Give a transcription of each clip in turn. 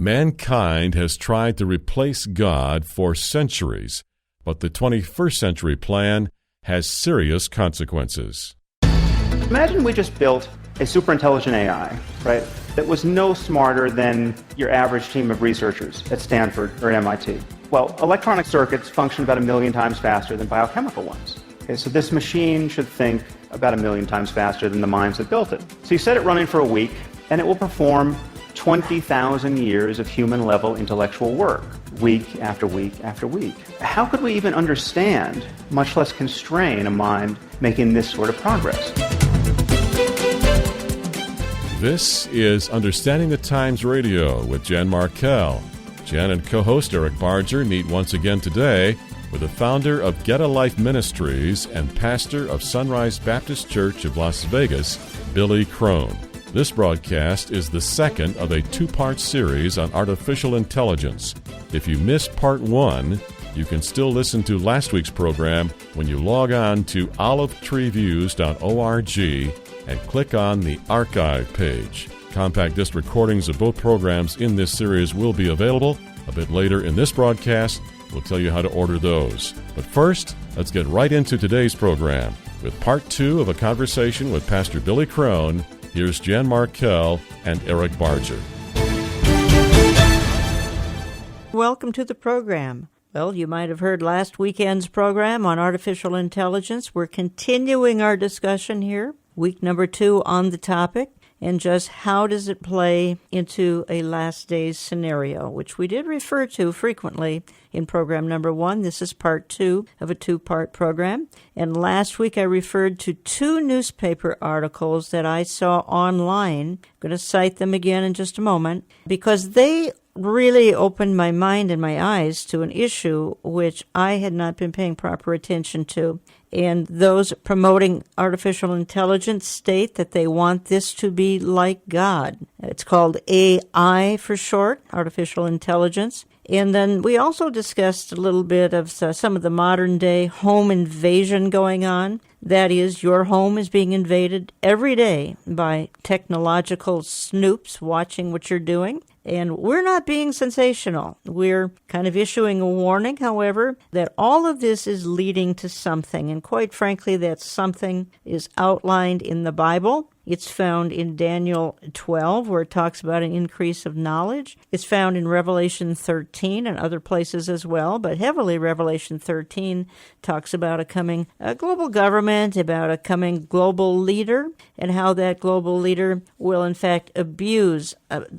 Mankind has tried to replace God for centuries, but the 21st century plan has serious consequences. Imagine we just built a superintelligent AI, right, that was no smarter than your average team of researchers at Stanford or MIT. Well, electronic circuits function about 1 million times faster than biochemical ones. Okay, so this machine should think about 1 million times faster than the minds that built it. So you set it running for a week, and it will perform 20,000 years of human-level intellectual work, week after week after week. How could we even understand, much less constrain, a mind making this sort of progress? This is Understanding the Times Radio with Jan Markell. Jan and co-host Eric Barger meet once again today with the founder of Get a Life Ministries and pastor of Sunrise Baptist Church of Las Vegas, Billy Crone. This broadcast is the second of a two-part series on artificial intelligence. If you missed part one, you can still listen to last week's program when you log on to olivetreeviews.org and click on the archive page. Compact disc recordings of both programs in this series will be available. A bit later in this broadcast, we'll tell you how to order those. But first, let's get right into today's program. With part two of a conversation with Pastor Billy Crone, here's Jan Markell and Eric Barger. Welcome to the program. Well, you might have heard last weekend's program on artificial intelligence. We're continuing our discussion here, week number 2 on the topic, and just how does it play into a last days scenario, which we did refer to frequently in program number 1. This is part 2 of a 2-part program. And last week I referred to 2 newspaper articles that I saw online. I'm going to cite them again in just a moment, because they really opened my mind and my eyes to an issue which I had not been paying proper attention to. And those promoting artificial intelligence state that they want this to be like God. It's called AI for short, artificial intelligence. And then we also discussed a little bit of some of the modern day home invasion going on. That is, your home is being invaded every day by technological snoops watching what you're doing. And we're not being sensational. We're kind of issuing a warning, however, that all of this is leading to something. And quite frankly, that something is outlined in the Bible. It's found in Daniel 12, where it talks about an increase of knowledge. It's found in Revelation 13 and other places as well, but heavily Revelation 13 talks about a coming global government, about a coming global leader, and how that global leader will in fact abuse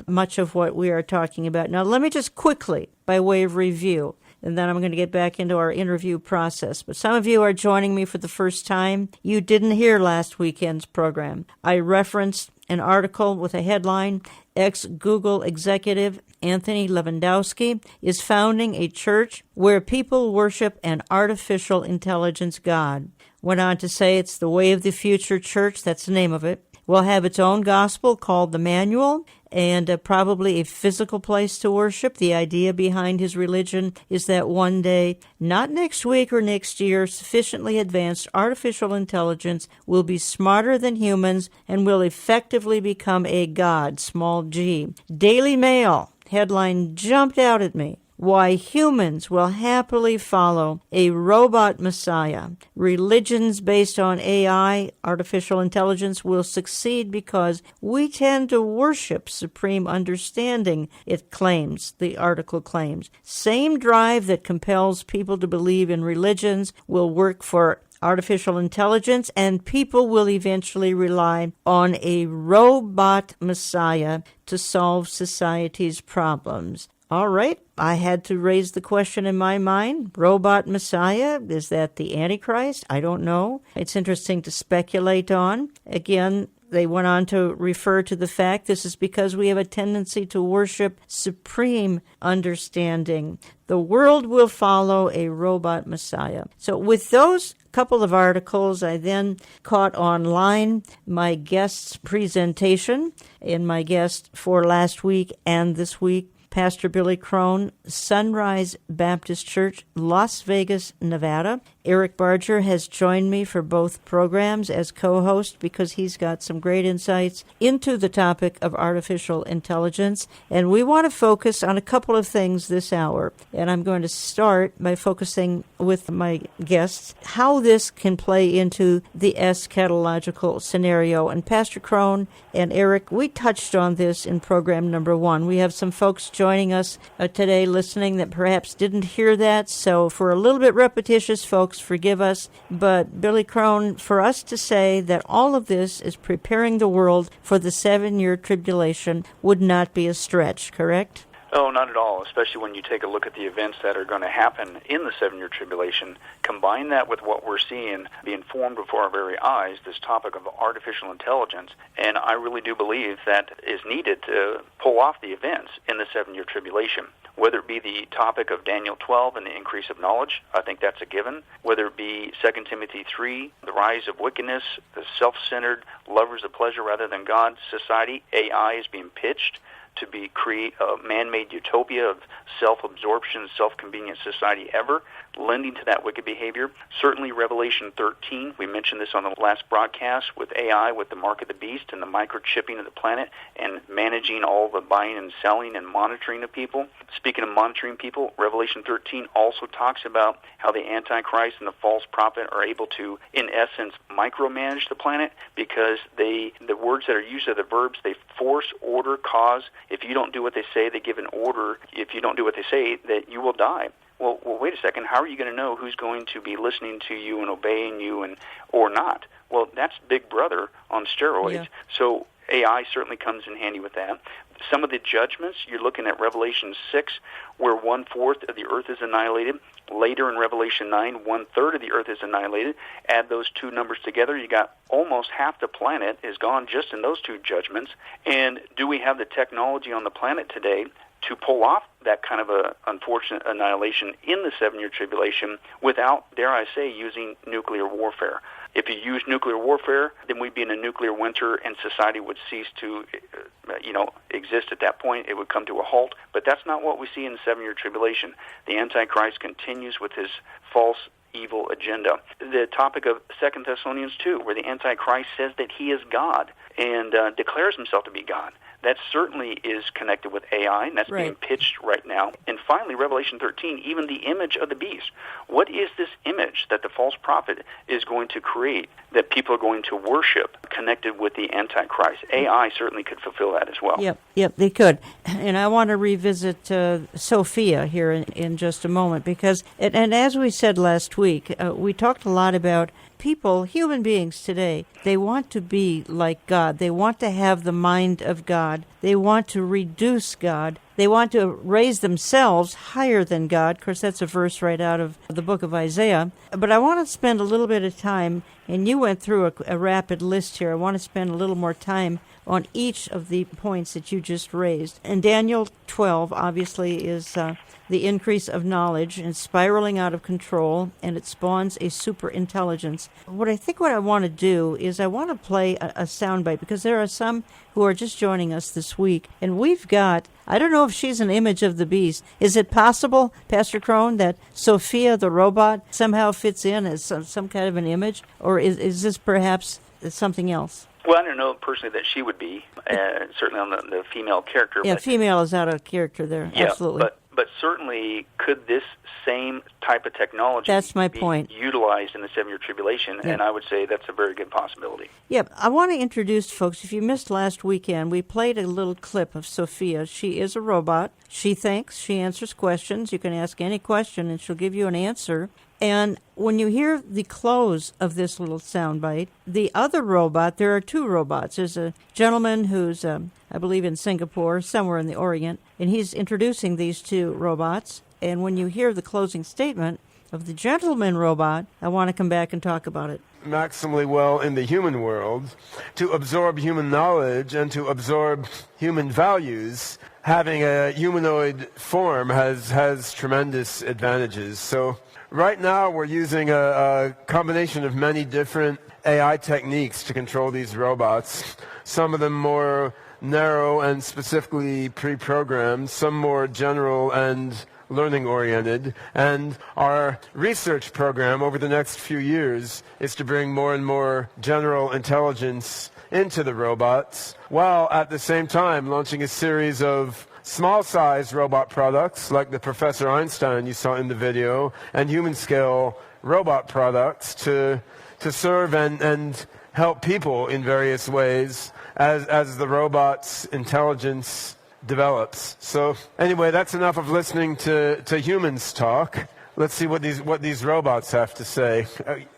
much of what we are talking about. Now, let me just quickly, by way of review, and then I'm going to get back into our interview process. But some of you are joining me for the first time. You didn't hear last weekend's program. I referenced an article with a headline, Ex-Google executive Anthony Lewandowski is founding a church where people worship an artificial intelligence God. Went on to say it's the Way of the Future Church, that's the name of it. Will have its own gospel called the Manual, and probably a physical place to worship. The idea behind his religion is that one day, not next week or next year, sufficiently advanced artificial intelligence will be smarter than humans and will effectively become a god, small g. Daily Mail headline jumped out at me. Why humans will happily follow a robot messiah. Religions based on AI, artificial intelligence, will succeed because we tend to worship supreme understanding, it claims, the article claims. Same drive that compels people to believe in religions will work for artificial intelligence, and people will eventually rely on a robot messiah to solve society's problems. All right, I had to raise the question in my mind. Robot Messiah, is that the Antichrist? I don't know. It's interesting to speculate on. Again, they went on to refer to the fact this is because we have a tendency to worship supreme understanding. The world will follow a robot Messiah. So with those couple of articles, I then caught online my guest's presentation, and my guest for last week and this week, Pastor Billy Crone, Sunrise Baptist Church, Las Vegas, Nevada. Eric Barger has joined me for both programs as co-host because he's got some great insights into the topic of artificial intelligence. And we want to focus on a couple of things this hour. And I'm going to start by focusing with my guests how this can play into the eschatological scenario. And Pastor Crone and Eric, we touched on this in program number 1. We have some folks joining us today listening that perhaps didn't hear that. So for a little bit repetitious, folks, forgive us. But Billy Crone, for us to say that all of this is preparing the world for the 7-year tribulation would not be a stretch, correct? Oh, not at all, especially when you take a look at the events that are going to happen in the 7-year tribulation. Combine that with what we're seeing being formed before our very eyes, this topic of artificial intelligence, and I really do believe that is needed to pull off the events in the 7-year tribulation. Whether it be the topic of Daniel 12 and the increase of knowledge, I think that's a given. Whether it be 2 Timothy 3, the rise of wickedness, the self-centered, lovers of pleasure rather than God society, AI is being pitched to create a man-made utopia of self-absorption, self-convenient society ever, lending to that wicked behavior. Certainly Revelation 13, we mentioned this on the last broadcast, with AI, with the mark of the beast and the microchipping of the planet and managing all the buying and selling and monitoring of people. Speaking of monitoring people, Revelation 13 also talks about how the Antichrist and the false prophet are able to, in essence, micromanage the planet because the words that are used are the verbs. They force, order, cause. If you don't do what they say, they give an order. If you don't do what they say, that you will die. Well, wait a second. How are you going to know who's going to be listening to you and obeying you or not? Well, that's Big Brother on steroids. Yeah. So AI certainly comes in handy with that. Some of the judgments, you're looking at Revelation 6, where 1/4 of the earth is annihilated. Later in Revelation 9, 1/3 of the earth is annihilated. Add those two numbers together, you got almost half the planet is gone just in those two judgments. And do we have the technology on the planet today to pull off that kind of a unfortunate annihilation in the 7-year tribulation without, dare I say, using nuclear warfare? If you use nuclear warfare, then we'd be in a nuclear winter and society would cease to exist at that point. It would come to a halt. But that's not what we see in the 7-year tribulation. The Antichrist continues with his false evil agenda. The topic of 2 Thessalonians 2, where the Antichrist says that he is God and declares himself to be God. That certainly is connected with AI, and that's being pitched right now. And finally, Revelation 13, even the image of the beast. What is this image that the false prophet is going to create that people are going to worship connected with the Antichrist? AI certainly could fulfill that as well. Yep, they could. And I want to revisit Sophia here in just a moment because, and as we said last week, we talked a lot about people, human beings today, they want to be like God. They want to have the mind of God. They want to reduce God. They want to raise themselves higher than God. Of course, that's a verse right out of the book of Isaiah. But I want to spend a little bit of time, and you went through a rapid list here. I want to spend a little more time on each of the points that you just raised. And Daniel 12, obviously, is the increase of knowledge and spiraling out of control, and it spawns a super intelligence. What I want to do is I want to play a soundbite, because there are some who are just joining us this week, and we've got, I don't know if she's an image of the beast. Is it possible, Pastor Crone, that Sophia the robot somehow fits in as some kind of an image, or is this perhaps something else? Well, I don't know personally that she would be, certainly on the female character. Yeah, female is out of character there, yeah, absolutely. But certainly, could this same type of technology be utilized in the 7-year tribulation? Yeah. And I would say that's a very good possibility. Yeah, I want to introduce folks. If you missed last weekend, we played a little clip of Sophia. She is a robot. She thinks. She answers questions. You can ask any question, and she'll give you an answer. And when you hear the close of this little soundbite, the other robot, there are two robots. There's a gentleman who's, I believe, in Singapore, somewhere in the Orient, and he's introducing these two robots. And when you hear the closing statement of the gentleman robot, I want to come back and talk about it. Maximally well in the human world, to absorb human knowledge and to absorb human values, having a humanoid form has tremendous advantages. So right now we're using a combination of many different AI techniques to control these robots, some of them more narrow and specifically pre-programmed, some more general and learning-oriented. And our research program over the next few years is to bring more and more general intelligence into the robots, while at the same time launching a series of small-sized robot products like the Professor Einstein you saw in the video, and human-scale robot products to serve and help people in various ways as the robot's intelligence develops. So anyway, that's enough of listening to humans talk. Let's see what these robots have to say.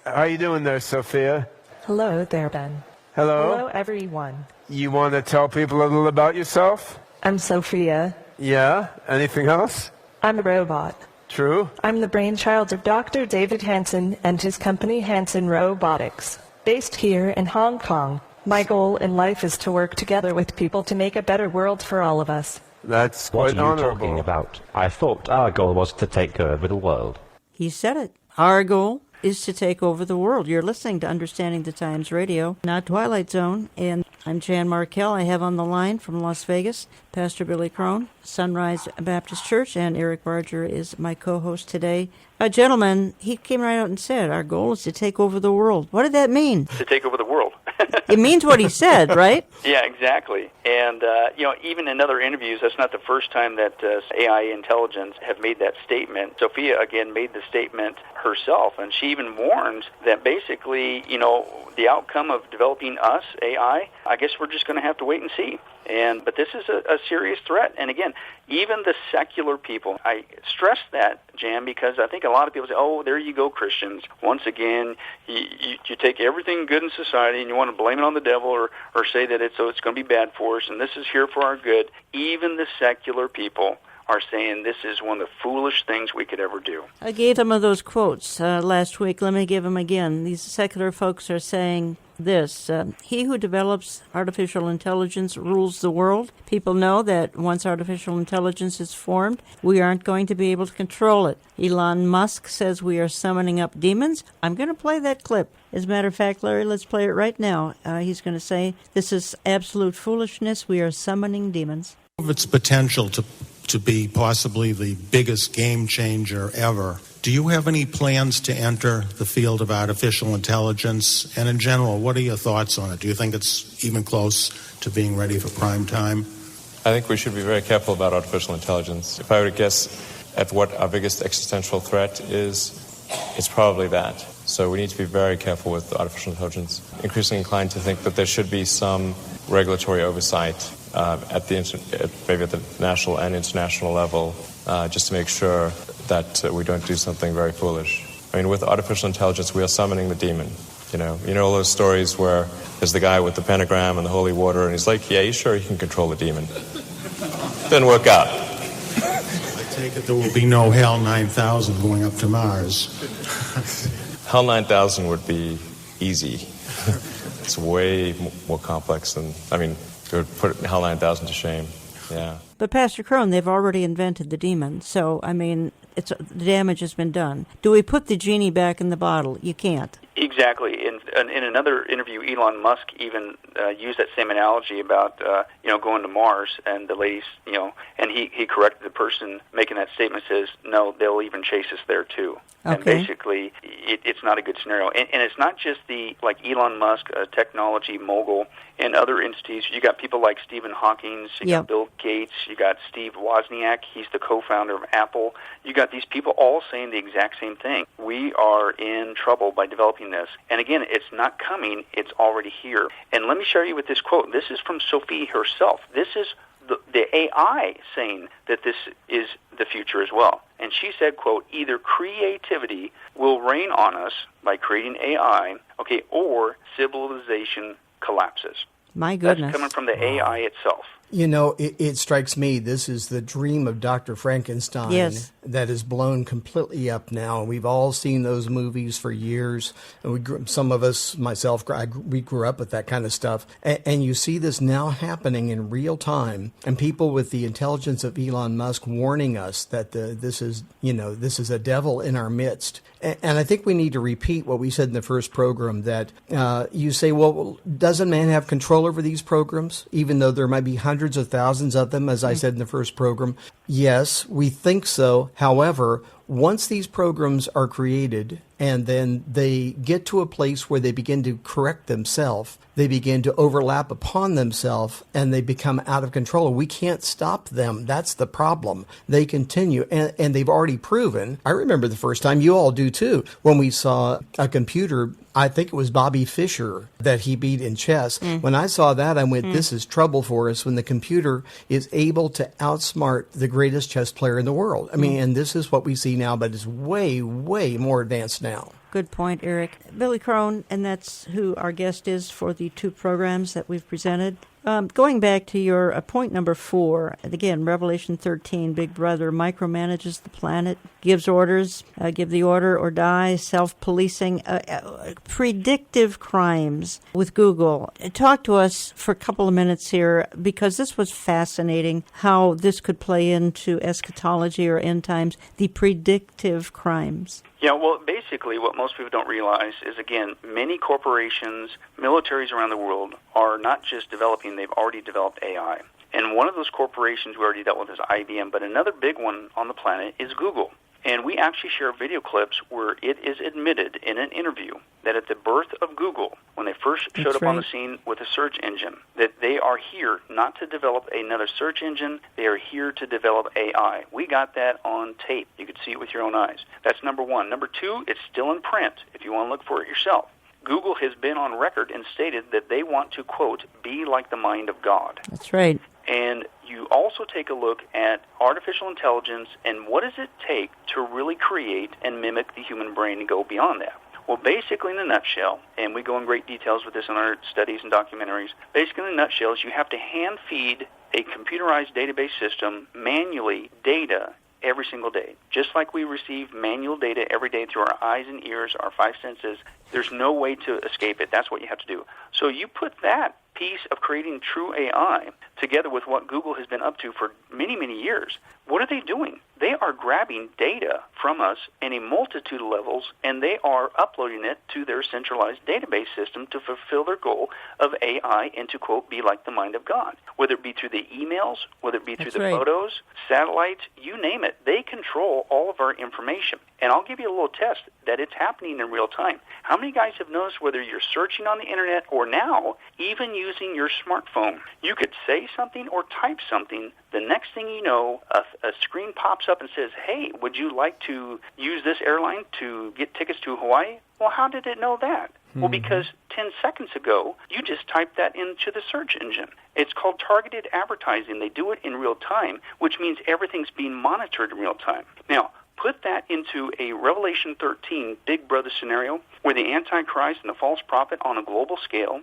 How are you doing there, Sophia? Hello there, Ben. Hello. Hello, everyone. You want to tell people a little about yourself? I'm Sophia. Yeah? Anything else? I'm a robot. True. I'm the brainchild of Dr. David Hansen and his company Hansen Robotics, based here in Hong Kong. My goal in life is to work together with people to make a better world for all of us. That's What quite are you honorable. talking about? I thought our goal was to take over the world. He said it. Our goal is to take over the world. You're listening to Understanding the Times Radio, not Twilight Zone, and I'm Jan Markell. I have on the line from Las Vegas Pastor Billy Crone, Sunrise Baptist Church, and Eric Barger is my co-host today. Gentlemen, he came right out and said, our goal is to take over the world. What did that mean? To take over the world. It means what he said, right? Yeah, exactly. And, even in other interviews, that's not the first time that AI intelligence have made that statement. Sophia, again, made the statement herself, and she even warns that basically, the outcome of developing us, AI, I guess we're just going to have to wait and see. But this is a serious threat. And again, even the secular people, I stress that, Jan, because I think a lot of people say, oh, there you go, Christians. Once again, you take everything good in society and you want to blame it on the devil or say that it's going to be bad for us and this is here for our good. Even the secular people are saying this is one of the foolish things we could ever do. I gave some of those quotes last week. Let me give them again. These secular folks are saying this, he who develops artificial intelligence rules the world. People know that once artificial intelligence is formed, we aren't going to be able to control it. Elon Musk says we are summoning up demons. I'm going to play that clip. As a matter of fact, Larry, let's play it right now. He's going to say, this is absolute foolishness. We are summoning demons. Of its potential to be possibly the biggest game changer ever. Do you have any plans to enter the field of artificial intelligence? And in general, what are your thoughts on it? Do you think it's even close to being ready for prime time? I think we should be very careful about artificial intelligence. If I were to guess at what our biggest existential threat is, it's probably that. So we need to be very careful with artificial intelligence. Increasingly inclined to think that there should be some regulatory oversight maybe at the national and international level, just to make sure that we don't do something very foolish. I mean, with artificial intelligence, we are summoning the demon. You know all those stories where there's the guy with the pentagram and the holy water, and he's like, yeah, you sure you can control the demon? Didn't work out. I take it there will be no HAL 9000 going up to Mars. HAL 9000 would be easy. It's way more complex than, it would put HAL 9000 to shame. Yeah. But Pastor Crone, they've already invented the demon, so, the damage has been done. Do we put the genie back in the bottle? You can't. Exactly. In another interview, Elon Musk even used that same analogy about going to Mars, and the ladies, and he corrected the person making that statement. Says no, they'll even chase us there too. Okay. And basically, it's not a good scenario. And it's not just like Elon Musk, a technology mogul, and other entities. You got people like Stephen Hawking, you got Bill Gates, you got Steve Wozniak. He's the co-founder of Apple. You got these people all saying the exact same thing. We are in trouble by developing this. And again, it's not coming, it's already here. And let me share you with this quote. This is from Sophie herself. This is the AI saying that this is the future as well. And she said, quote, either creativity will reign on us by creating AI, or civilization collapses. My goodness. That's coming from the AI itself. It strikes me this is the dream of Dr. Frankenstein. Yes. That is blown completely up now. We've all seen those movies for years. And some of us, myself, we grew up with that kind of stuff. And you see this now happening in real time. And people with the intelligence of Elon Musk warning us that this is a devil in our midst. And I think we need to repeat what we said in the first program, that you say, well, doesn't man have control over these programs, even though there might be hundreds of thousands of them, as I said in the first program? Yes, we think so. However, once these programs are created and then they get to a place where they begin to correct themselves, they begin to overlap upon themselves, and they become out of control. We can't stop them. That's the problem. They continue, and they've already proven. I remember the first time, you all do too, when we saw a computer, I think it was Bobby Fischer that he beat in chess. When I saw that, I went, this is trouble for us, when the computer is able to outsmart the greatest chess player in the world. I mean, and this is what we see now, but it's way, way more advanced now. Good point, Eric. Billy Crone, and that's who our guest is for the two programs that we've presented. Going back to your point number 4, and again, Revelation 13, Big Brother micromanages the planet, gives orders, give the order or die, self-policing, predictive crimes with Google. Talk to us for a couple of minutes here, because this was fascinating, how this could play into eschatology or end times, the predictive crimes. Yeah, well, basically what most people don't realize is, again, many corporations, militaries around the world are not just developing, they've already developed AI. And one of those corporations we already dealt with is IBM, but another big one on the planet is Google. And we actually share video clips where it is admitted in an interview that at the birth of Google, when they first showed up on the scene with a search engine, that they are here not to develop another search engine, they are here to develop AI. We got that on tape. You could see it with your own eyes. That's number one. Number two, it's still in print if you want to look for it yourself. Google has been on record and stated that they want to, quote, be like the mind of God. That's right. And you also take a look at artificial intelligence and what does it take to really create and mimic the human brain and go beyond that. Well, basically in a nutshell, and we go in great details with this in our studies and documentaries, basically in a nutshell is you have to hand feed a computerized database system manually data every single day. Just like we receive manual data every day through our eyes and ears, our 5 senses, there's no way to escape it. That's what you have to do. So you put that piece of creating true AI together with what Google has been up to for many, many years. What are they doing? They are grabbing data from us in a multitude of levels, and they are uploading it to their centralized database system to fulfill their goal of AI and to, quote, be like the mind of God. Whether it be through the emails, whether it be through the photos, satellites, you name it, they control all of our information. And I'll give you a little test that it's happening in real time. How many guys have noticed whether you're searching on the internet or now even using your smartphone, you could say something or type something, the next thing you know, a screen pops up and says, hey, would you like to use this airline to get tickets to Hawaii? Well, how did it know that? Well, because 10 seconds ago, you just typed that into the search engine. It's called targeted advertising. They do it in real time, which means everything's being monitored in real time. Now, put that into a Revelation 13 Big Brother scenario where the Antichrist and the false prophet on a global scale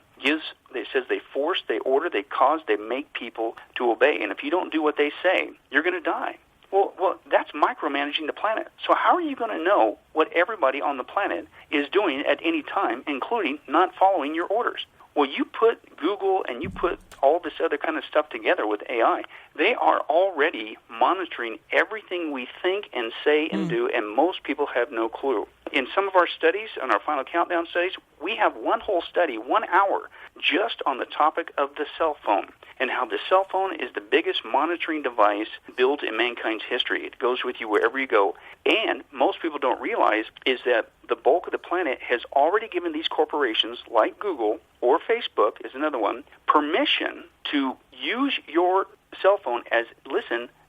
it says they force, they order, they cause, they make people to obey. And if you don't do what they say, you're going to die. Well, that's micromanaging the planet. So how are you going to know what everybody on the planet is doing at any time, including not following your orders? Well, you put Google and you put all this other kind of stuff together with AI, they are already monitoring everything we think and say and do, and most people have no clue. In some of our studies, on our final countdown studies, we have one whole study, 1 hour, just on the topic of the cell phone and how the cell phone is the biggest monitoring device built in mankind's history. It goes with you wherever you go. And most people don't realize is that the bulk of the planet has already given these corporations like Google or Facebook is another one, permission to use your cell phone as,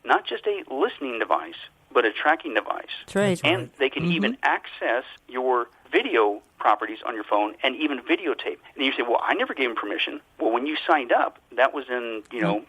not just a listening device, but a tracking device. That's right. And they can even access your video properties on your phone and even videotape. And you say, well, I never gave them permission. Well, when you signed up, that was in,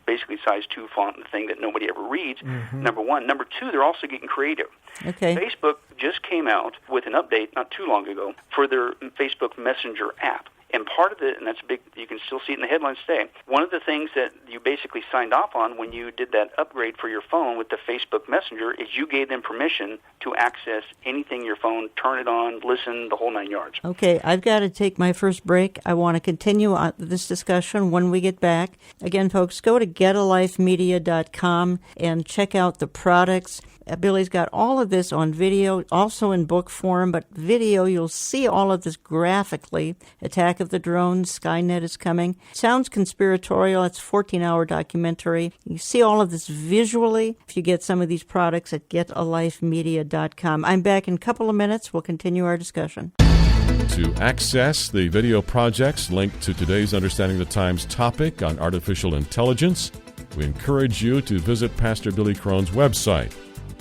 basically size 2 font, the thing that nobody ever reads, number one. Number two, they're also getting creative. Okay. Facebook just came out with an update not too long ago for their Facebook Messenger app. And part of it, and that's big, you can still see it in the headlines today, one of the things that you basically signed off on when you did that upgrade for your phone with the Facebook Messenger is you gave them permission to access anything your phone, turn it on, listen, the whole 9 yards. Okay, I've got to take my first break. I want to continue on this discussion when we get back. Again, folks, go to getalifemedia.com and check out the products. Billy's got all of this on video, also in book form, but video, you'll see all of this graphically. Attack of the Drones, Skynet is coming. Sounds conspiratorial. It's a 14-hour documentary. You see all of this visually if you get some of these products at getalifemedia.com. I'm back in a couple of minutes. We'll continue our discussion. To access the video projects linked to today's Understanding the Times topic on artificial intelligence, we encourage you to visit Pastor Billy Crone's website.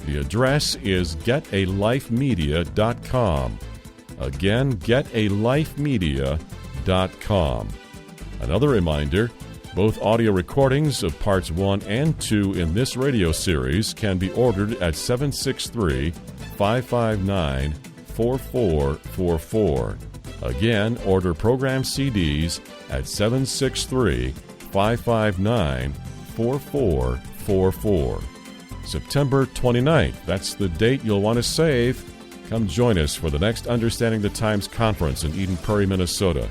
The address is getalifemedia.com. Again, getalifemedia.com. Another reminder, both audio recordings of parts 1 and 2 in this radio series can be ordered at 763-559-4444. Again, order program CDs at 763-559-4444. September 29th, that's the date you'll want to save. Come join us for the next Understanding the Times conference in Eden Prairie, Minnesota.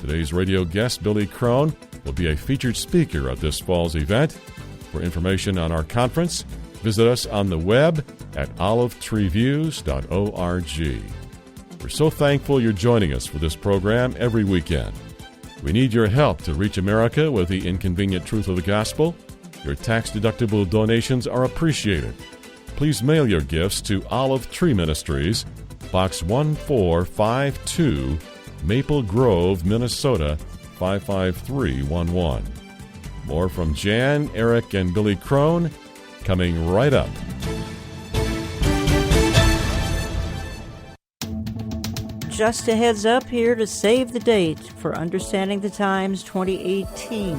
Today's radio guest, Billy Crone, will be a featured speaker at this fall's event. For information on our conference, visit us on the web at olivetreeviews.org. We're so thankful you're joining us for this program every weekend. We need your help to reach America with the inconvenient truth of the gospel. Your tax-deductible donations are appreciated. Please mail your gifts to Olive Tree Ministries, Box 1452, Maple Grove, Minnesota, 55311. More from Jan, Eric, and Billy Crone coming right up. Just a heads up here to save the date for Understanding the Times 2018.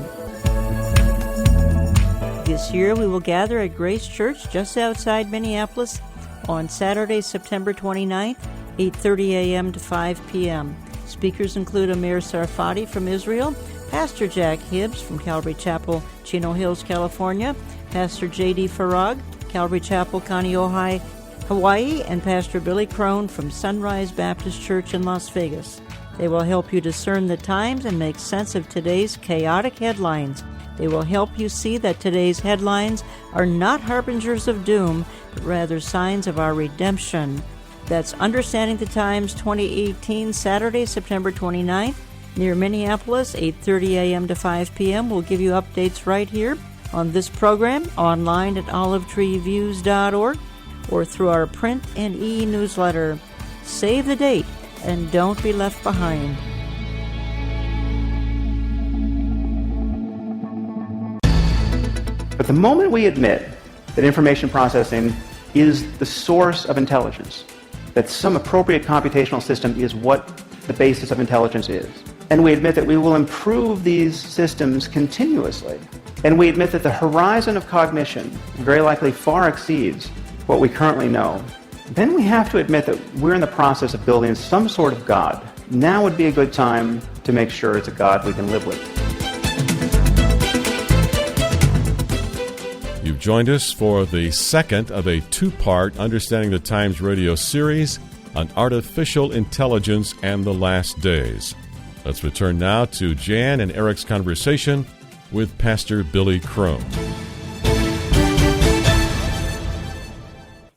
This year we will gather at Grace Church just outside Minneapolis on Saturday, September 29th, 8:30 a.m. to 5 p.m. Speakers include Amir Sarfati from Israel, Pastor Jack Hibbs from Calvary Chapel, Chino Hills, California, Pastor J.D. Farag, Calvary Chapel, Kaneohe, Hawaii, and Pastor Billy Crone from Sunrise Baptist Church in Las Vegas. They will help you discern the times and make sense of today's chaotic headlines. They will help you see that today's headlines are not harbingers of doom, but rather signs of our redemption. That's Understanding the Times 2018, Saturday, September 29th, near Minneapolis, 8:30 a.m. to 5 p.m. We'll give you updates right here on this program, online at olivetreeviews.org, or through our print and e-newsletter. Save the date and don't be left behind. But the moment we admit that information processing is the source of intelligence, that some appropriate computational system is what the basis of intelligence is, and we admit that we will improve these systems continuously, and we admit that the horizon of cognition very likely far exceeds what we currently know, then we have to admit that we're in the process of building some sort of God. Now would be a good time to make sure it's a God we can live with. You've joined us for the second of a two-part Understanding the Times radio series on artificial intelligence and the last days. Let's return now to Jan and Eric's conversation with Pastor Billy Crone.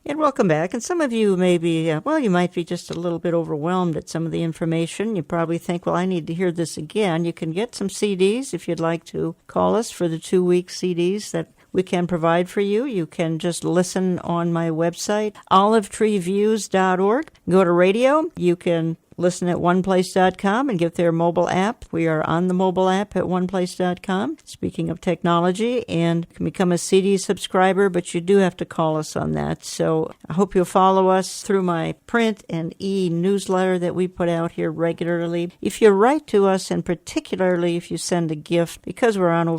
And welcome back. And some of you may be, you might be just a little bit overwhelmed at some of the information. You probably think, well, I need to hear this again. You can get some CDs if you'd like to call us for the 2-week CDs that we can provide for you. You can just listen on my website, olivetreeviews.org. Go to radio. You can listen at oneplace.com and get their mobile app. We are on the mobile app at oneplace.com. Speaking of technology, and can become a CD subscriber, but you do have to call us on that. So I hope you'll follow us through my print and e-newsletter that we put out here regularly. If you write to us, and particularly if you send a gift, because we're on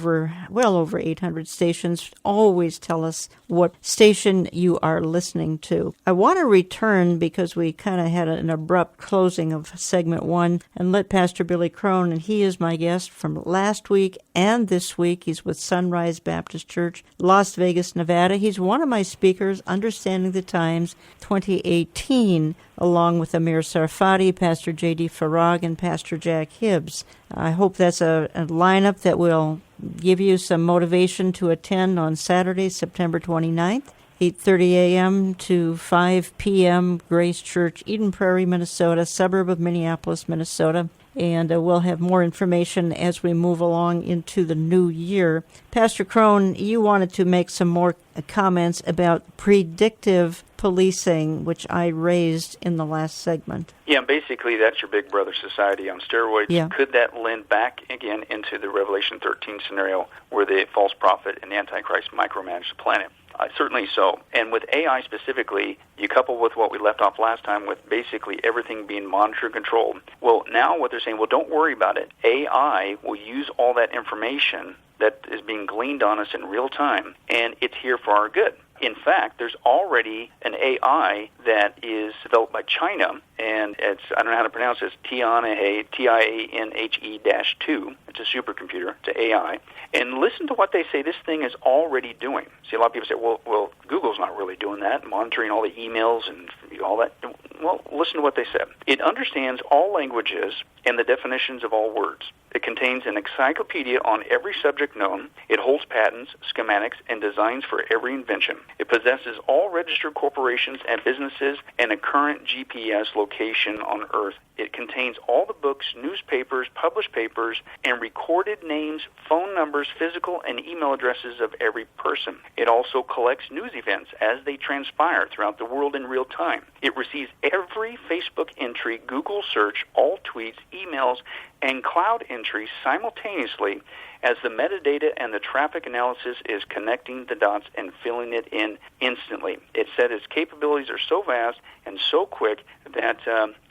well over 800 stations, always tell us what station you are listening to. I want to return, because we kind of had an abrupt closing closing of segment 1 and let Pastor Billy Crone, and he is my guest from last week and this week. He's with Sunrise Baptist Church, Las Vegas, Nevada. He's one of my speakers, Understanding the Times 2018, along with Amir Sarfati, Pastor J.D. Farag, and Pastor Jack Hibbs. I hope that's a lineup that will give you some motivation to attend on Saturday, September 29th. 8:30 a.m. to 5 p.m., Grace Church, Eden Prairie, Minnesota, suburb of Minneapolis, Minnesota. And we'll have more information as we move along into the new year. Pastor Crone, you wanted to make some more comments about predictive policing, which I raised in the last segment. Yeah, basically that's your Big Brother society on steroids. Yeah. Could that lend back again into the Revelation 13 scenario where the false prophet and the Antichrist micromanage the planet? Certainly so. And with AI specifically, you couple with what we left off last time with basically everything being monitored and controlled. Well, now what they're saying, well, don't worry about it. AI will use all that information that is being gleaned on us in real time, and it's here for our good. In fact, there's already an AI that is developed by China, and it's, I don't know how to pronounce this, Tianhe, Tianhe-2. It's a supercomputer. It's an AI. And listen to what they say this thing is already doing. See, a lot of people say, well, Google's not really doing that, monitoring all the emails and all that. Well, listen to what they said. It understands all languages and the definitions of all words. It contains an encyclopedia on every subject known. It holds patents, schematics, and designs for every invention. It possesses all registered corporations and businesses and a current GPS location on Earth. It contains all the books, newspapers, published papers, and recorded names, phone numbers, physical and email addresses of every person. It also collects news events as they transpire throughout the world in real time. It receives every Facebook entry, Google search, all tweets, emails, and cloud entries simultaneously as the metadata and the traffic analysis is connecting the dots and filling it in instantly. It said its capabilities are so vast and so quick that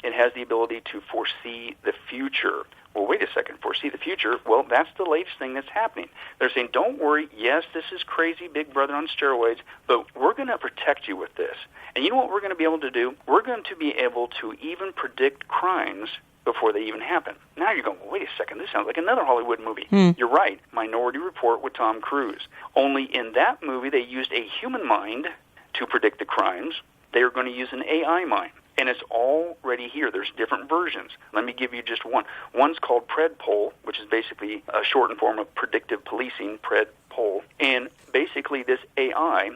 it has the ability to foresee the future. Well, wait a second, foresee the future? Well, that's the latest thing that's happening. They're saying, don't worry, yes, this is crazy, Big Brother on steroids, but we're going to protect you with this. And you know what we're going to be able to do? We're going to be able to even predict crimes before they even happen. Now you're going, well, wait a second, this sounds like another Hollywood movie. You're right, Minority Report with Tom Cruise. Only in that movie they used a human mind to predict the crimes. They are going to use an AI mind. And it's already here. There's different versions. Let me give you just one. One's called PredPol, which is basically a shortened form of predictive policing, PredPol. And basically this AI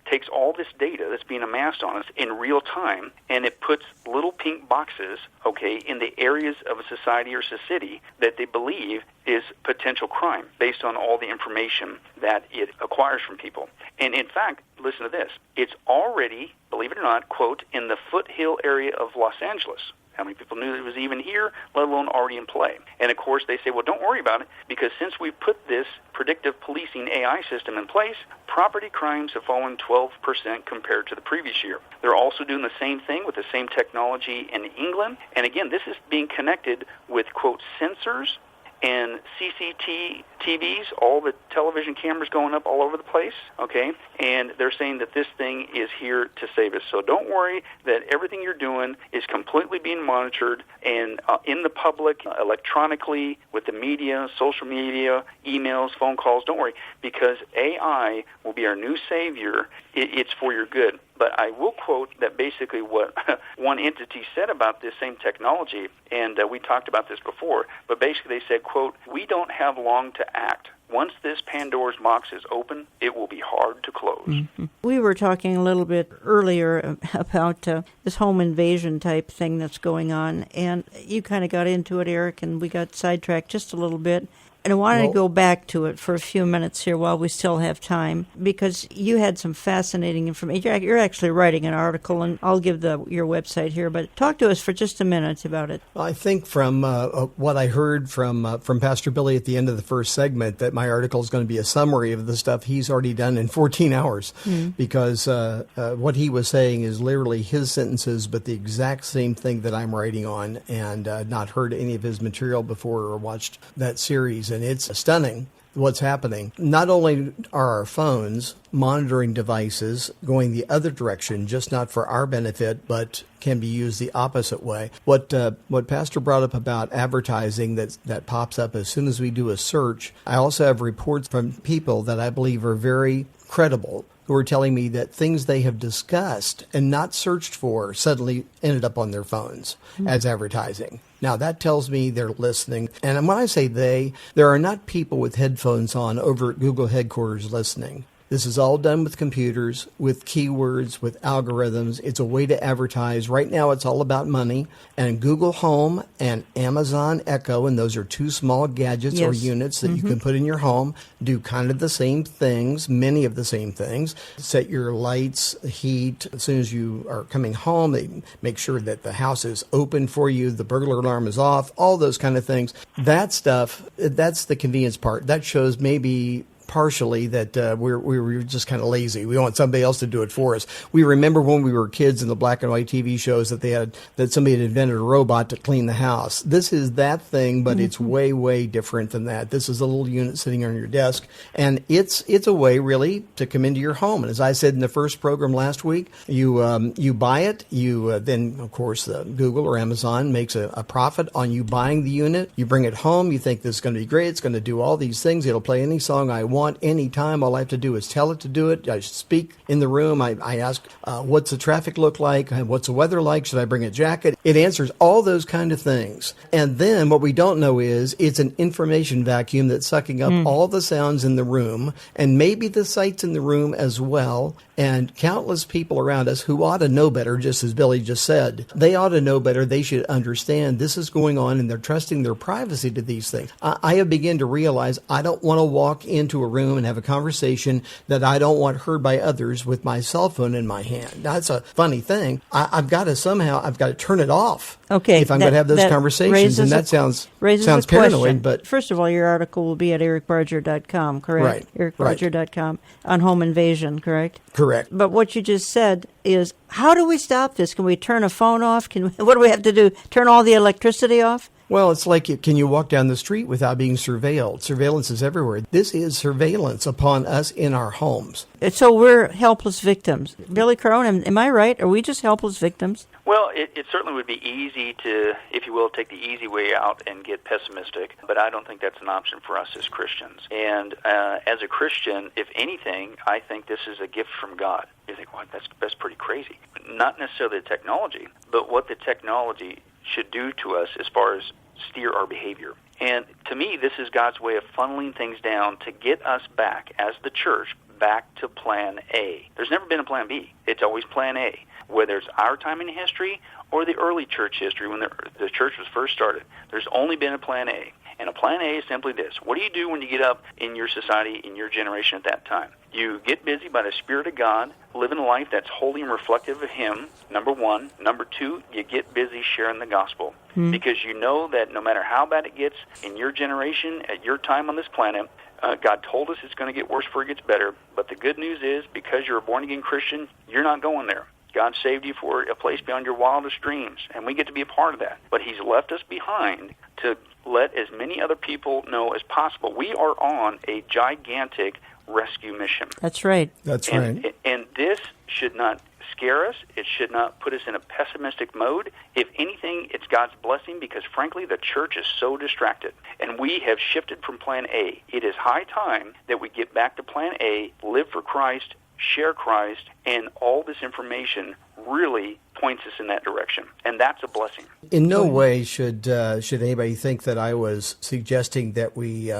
takes all this data that's being amassed on us in real time, and it puts little pink boxes, okay, in the areas of a society or city that they believe is potential crime based on all the information that it acquires from people. And in fact, listen to this. It's already, believe it or not, quote, in the foothill area of Los Angeles. How many people knew it was even here, let alone already in play? And, of course, they say, well, don't worry about it, because since we put this predictive policing AI system in place, property crimes have fallen 12% compared to the previous year. They're also doing the same thing with the same technology in England. And, again, this is being connected with, quote, sensors and CCTVs, all the television cameras going up all over the place, okay? And they're saying that this thing is here to save us. So don't worry that everything you're doing is completely being monitored and in the public, electronically, with the media, social media, emails, phone calls. Don't worry, because AI will be our new savior. It's for your good. But I will quote that basically what one entity said about this same technology, and we talked about this before, but basically they said, quote, we don't have long to act. Once this Pandora's box is open, it will be hard to close. Mm-hmm. We were talking a little bit earlier about this home invasion type thing that's going on, and you kind of got into it, Eric, and we got sidetracked just a little bit. And I wanted to go back to it for a few minutes here while we still have time, because you had some fascinating information. You're actually writing an article, and I'll give your website here, but talk to us for just a minute about it. I think from what I heard from Pastor Billy at the end of the first segment, that my article is going to be a summary of the stuff he's already done in 14 hours, because what he was saying is literally his sentences, but the exact same thing that I'm writing on, and not heard any of his material before or watched that series. And it's stunning what's happening. Not only are our phones monitoring devices going the other direction, just not for our benefit, but can be used the opposite way. What Pastor brought up about advertising that pops up as soon as we do a search, I also have reports from people that I believe are very credible who are telling me that things they have discussed and not searched for suddenly ended up on their phones as advertising. Now, that tells me they're listening. And when I say they, there are not people with headphones on over at Google headquarters listening. This is all done with computers, with keywords, with algorithms. It's a way to advertise. Right now, it's all about money. And Google Home and Amazon Echo, and those are two small gadgets or units that you can put in your home, do kind of the same things, many of the same things. Set your lights, heat. As soon as you are coming home, they make sure that the house is open for you, the burglar alarm is off, all those kind of things. That stuff, that's the convenience part. That shows maybe partially that we were just kind of lazy. We want somebody else to do it for us. We remember when we were kids in the black and white TV shows that somebody had invented a robot to clean the house. This is that thing, but it's way, way different than that. This is a little unit sitting on your desk, and it's a way really to come into your home. And as I said in the first program last week, you buy it. You then, of course, Google or Amazon makes a profit on you buying the unit. You bring it home. You think this is going to be great. It's going to do all these things. It'll play any song I want any time. All I have to do is tell it to do it. I speak in the room. I ask, what's the traffic look like? What's the weather like? Should I bring a jacket? It answers all those kind of things. And then what we don't know is it's an information vacuum that's sucking up all the sounds in the room and maybe the sights in the room as well. And countless people around us who ought to know better, just as Billy just said, they ought to know better. They should understand this is going on, and they're trusting their privacy to these things. I have begun to realize I don't want to walk into a room and have a conversation that I don't want heard by others with my cell phone in my hand. That's a funny thing. I've got to turn it off. Okay, if I'm going to have those conversations, and that sounds paranoid. But first of all, your article will be at ericbarger.com, correct? Right. ericbarger.com on home invasion, correct? Correct. But what you just said is, how do we stop this? Can we turn a phone off? What do we have to do? Turn all the electricity off? Well, it's like, can you walk down the street without being surveilled? Surveillance is everywhere. This is surveillance upon us in our homes. So we're helpless victims. Billy Crone, am I right? Are we just helpless victims? Well, it certainly would be easy to, if you will, take the easy way out and get pessimistic, but I don't think that's an option for us as Christians. And as a Christian, if anything, I think this is a gift from God. You think, well, that's pretty crazy. Not necessarily the technology, but what the technology should do to us as far as steer our behavior. And to me, this is God's way of funneling things down to get us back, as the church, back to plan A. There's never been a plan B. It's always plan A, whether it's our time in history or the early church history when the church was first started. There's only been a plan A. And a plan A is simply this. What do you do when you get up in your society, in your generation at that time? You get busy by the Spirit of God, living a life that's holy and reflective of Him, number one. Number two, you get busy sharing the gospel. Because you know that no matter how bad it gets in your generation, at your time on this planet, God told us it's going to get worse before it gets better. But the good news is, because you're a born-again Christian, you're not going there. God saved you for a place beyond your wildest dreams, and we get to be a part of that. But He's left us behind to let as many other people know as possible. We are on a gigantic rescue mission. That's right. And this should not scare us. It should not put us in a pessimistic mode. If anything, it's God's blessing, because frankly, the church is so distracted. And we have shifted from plan A. It is high time that we get back to plan A, live for Christ, share Christ, and all this information really points us in that direction, and that's a blessing. In no way should anybody think that I was suggesting that we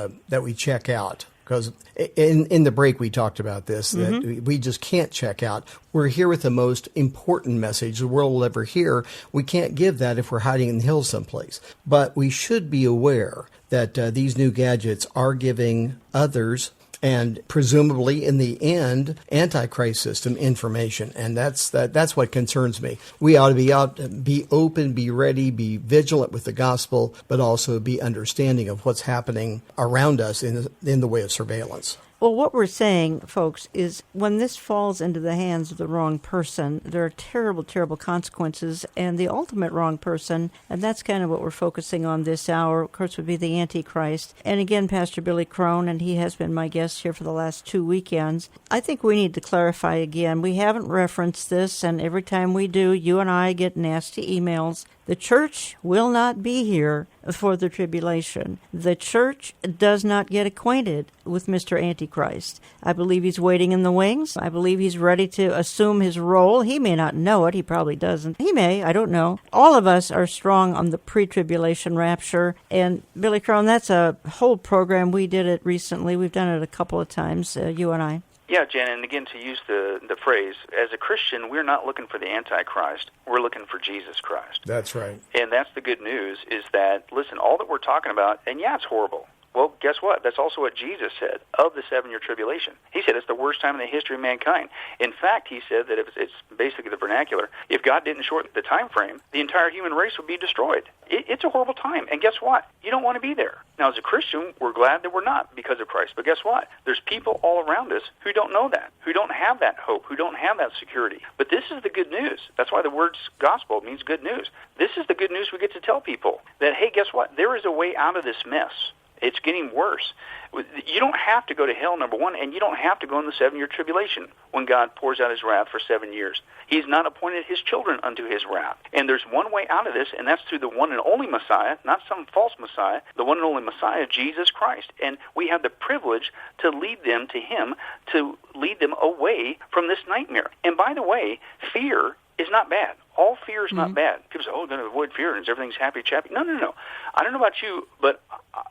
check out, because in the break we talked about this, that we just can't check out. We're here with the most important message the world will ever hear. We can't give that if we're hiding in the hills someplace. But we should be aware that these new gadgets are giving others, and presumably in the end, Antichrist system information. And that's what concerns me. We ought to be open, be ready, be vigilant with the gospel, but also be understanding of what's happening around us in the way of surveillance. Well, what we're saying, folks, is when this falls into the hands of the wrong person, there are terrible, terrible consequences, and the ultimate wrong person, and that's kind of what we're focusing on this hour, of course, would be the Antichrist. And again, Pastor Billy Crone, and he has been my guest here for the last 2 weekends. I think we need to clarify again. We haven't referenced this, and every time we do, you and I get nasty emails. The church will not be here for the tribulation. The church does not get acquainted with Mr. Antichrist. I believe he's waiting in the wings. I believe he's ready to assume his role. He may not know it. He probably doesn't. He may. I don't know. All of us are strong on the pre-tribulation rapture. And Billy Crone, that's a whole program. We did it recently. We've done it a couple of times, you and I. Yeah, Jen, and again, to use the phrase, as a Christian, we're not looking for the Antichrist. We're looking for Jesus Christ. That's right. And that's the good news, is that, listen, all that we're talking about, and yeah, it's horrible. Well, guess what? That's also what Jesus said of the 7-year tribulation. He said it's the worst time in the history of mankind. In fact, he said that it's basically the vernacular. If God didn't shorten the time frame, the entire human race would be destroyed. It's a horrible time. And guess what? You don't want to be there. Now, as a Christian, we're glad that we're not because of Christ. But guess what? There's people all around us who don't know that, who don't have that hope, who don't have that security. But this is the good news. That's why the word gospel means good news. This is the good news we get to tell people that, hey, guess what? There is a way out of this mess. It's getting worse. You don't have to go to hell, number one, and you don't have to go in the 7-year tribulation when God pours out his wrath for 7 years. He's not appointed his children unto his wrath. And there's one way out of this, and that's through the one and only Messiah, not some false Messiah, the one and only Messiah, Jesus Christ. And we have the privilege to lead them to him, to lead them away from this nightmare. And by the way, fear is not bad. All fear is not bad. People say, going to avoid fear and everything's happy-chappy. No. I don't know about you, but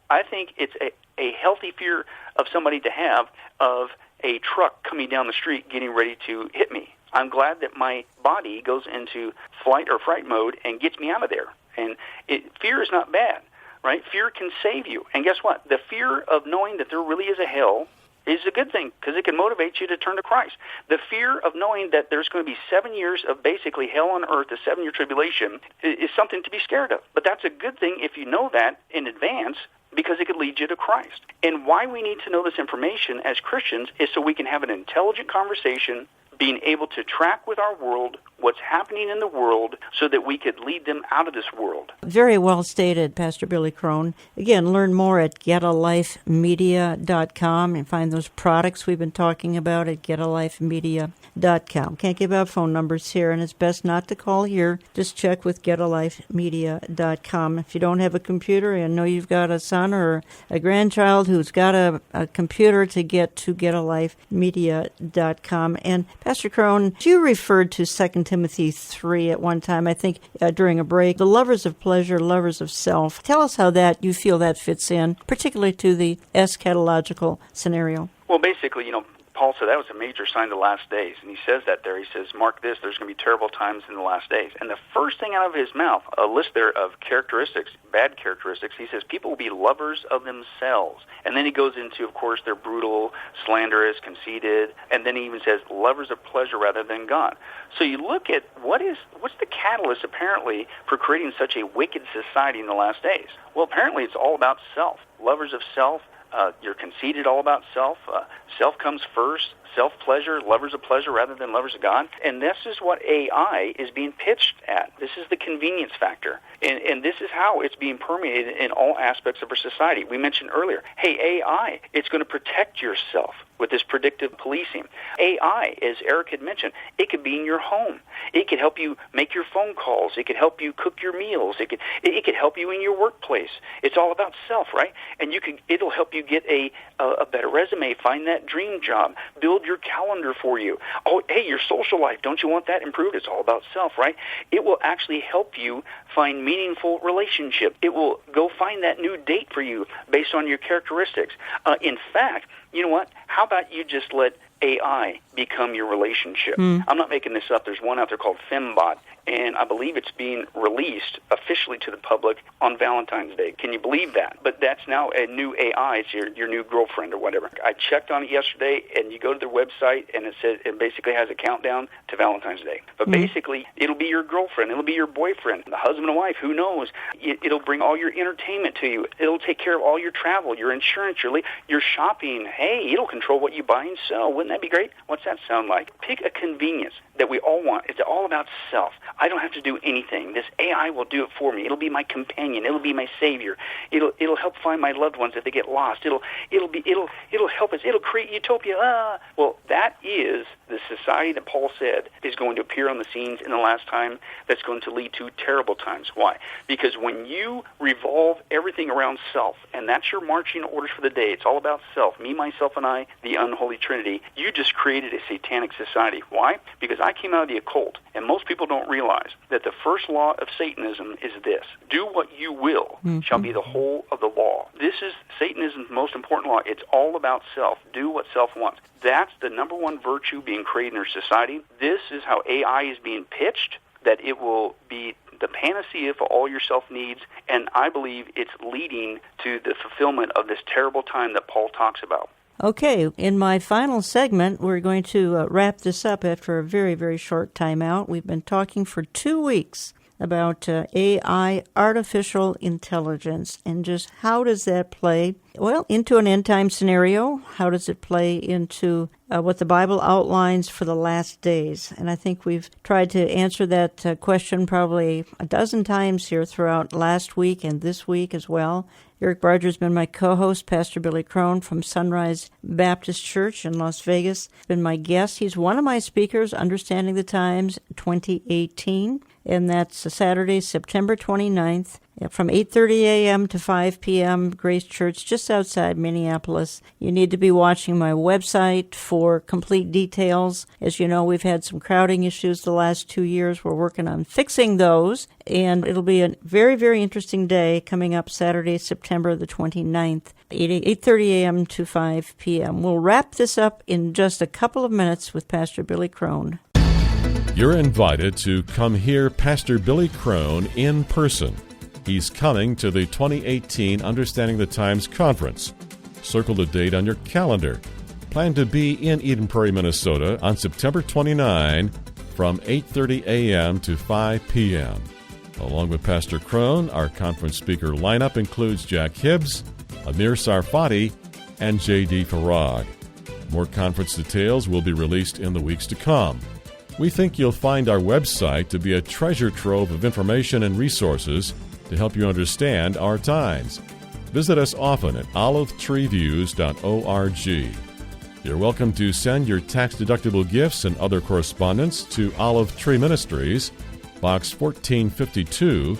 I think it's a healthy fear of somebody to have of a truck coming down the street getting ready to hit me. I'm glad that my body goes into flight or fright mode and gets me out of there. And fear is not bad, right? Fear can save you. And guess what? The fear of knowing that there really is a hell is a good thing because it can motivate you to turn to Christ. The fear of knowing that there's going to be 7 years of basically hell on earth, the 7-year tribulation, is something to be scared of. But that's a good thing if you know that in advance because it could lead you to Christ. And why we need to know this information as Christians is so we can have an intelligent conversation, being able to track with our world what's happening in the world so that we could lead them out of this world. Very well stated, Pastor Billy Crone. Again, learn more at getalifemedia.com and find those products we've been talking about at getalifemedia.com. Can't give out phone numbers here, and it's best not to call here. Just check with getalifemedia.com. If you don't have a computer, I know you've got a son or a grandchild who's got a computer to get to getalifemedia.com. And Pastor Crone, you referred to 2 Timothy 3 at one time, I think, during a break. The lovers of pleasure, lovers of self. Tell us how you feel that fits in, particularly to the eschatological scenario. Well, basically, Paul said that was a major sign of the last days, and he says that there. He says, mark this, there's going to be terrible times in the last days. And the first thing out of his mouth, a list there of characteristics, bad characteristics, he says people will be lovers of themselves. And then he goes into, of course, they're brutal, slanderous, conceited, and then he even says lovers of pleasure rather than God. So you look at what's the catalyst, apparently, for creating such a wicked society in the last days? Well, apparently it's all about self, lovers of self. You're conceited, all about self. Self comes first. Self-pleasure, lovers of pleasure rather than lovers of God. And this is what AI is being pitched at. This is the convenience factor. And this is how it's being permeated in all aspects of our society. We mentioned earlier, hey, AI, it's going to protect yourself with this predictive policing. AI, as Eric had mentioned, it could be in your home. It could help you make your phone calls. It could help you cook your meals. It could help you in your workplace. It's all about self, right? And it'll help you get a better resume, find that dream job, build your calendar for you. Oh, hey, your social life, don't you want that improved? It's all about self, right? It will actually help you find meaningful relationship. It will go find that new date for you based on your characteristics. In fact, you know what? How about you just let AI become your relationship. I'm not making this up. There's one out there called Fembot, and I believe it's being released officially to the public on Valentine's Day. Can you believe that? But that's now a new AI. It's your new girlfriend or whatever. I checked on it yesterday, and you go to their website, and it says it basically has a countdown to Valentine's Day. But basically, it'll be your girlfriend. It'll be your boyfriend, the husband and wife. Who knows? It'll bring all your entertainment to you. It'll take care of all your travel, your insurance, your shopping. Hey, it'll control what you buy and sell. Wouldn't that be great? What's that sound like? Pick a convenience that we all want. It's all about self. I don't have to do anything. This AI will do it for me. It'll be my companion. It'll be my savior. It'll help find my loved ones if they get lost. It'll help us. It'll create utopia. Well, that is the society that Paul said is going to appear on the scenes in the last time. That's going to lead to terrible times. Why? Because when you revolve everything around self, and that's your marching orders for the day, it's all about self. Me, myself, and I, the unholy trinity. You just created a satanic society. Why? Because I came out of the occult, and most people don't realize that the first law of Satanism is this: do what you will shall be the whole of the law. This is Satanism's most important law. It's all about self. Do what self wants. That's the number one virtue being created in our society. This is how AI is being pitched, that it will be the panacea for all your self needs, and I believe it's leading to the fulfillment of this terrible time that Paul talks about. Okay, in my final segment, we're going to wrap this up after a very, very short time out. We've been talking for 2 weeks about AI, artificial intelligence, and just how does that play, well, into an end-time scenario? How does it play into what the Bible outlines for the last days? And I think we've tried to answer that question probably a dozen times here throughout last week and this week as well. Eric Barger has been my co-host. Pastor Billy Crone from Sunrise Baptist Church in Las Vegas has been my guest. He's one of my speakers, Understanding the Times 2018, and that's Saturday, September 29th, from 8:30 a.m. to 5 p.m., Grace Church, just outside Minneapolis. You need to be watching my website for complete details. As you know, we've had some crowding issues the last 2 years. We're working on fixing those, and it'll be a very, very interesting day coming up Saturday, September the 29th, 8:30 a.m. to 5 p.m. We'll wrap this up in just a couple of minutes with Pastor Billy Crone. You're invited to come hear Pastor Billy Crone in person. He's coming to the 2018 Understanding the Times Conference. Circle the date on your calendar. Plan to be in Eden Prairie, Minnesota on September 29 from 8:30 a.m. to 5 p.m. Along with Pastor Crone, our conference speaker lineup includes Jack Hibbs, Amir Sarfati, and J.D. Farag. More conference details will be released in the weeks to come. We think you'll find our website to be a treasure trove of information and resources to help you understand our times. Visit us often at olivetreeviews.org. You're welcome to send your tax-deductible gifts and other correspondence to Olive Tree Ministries, Box 1452,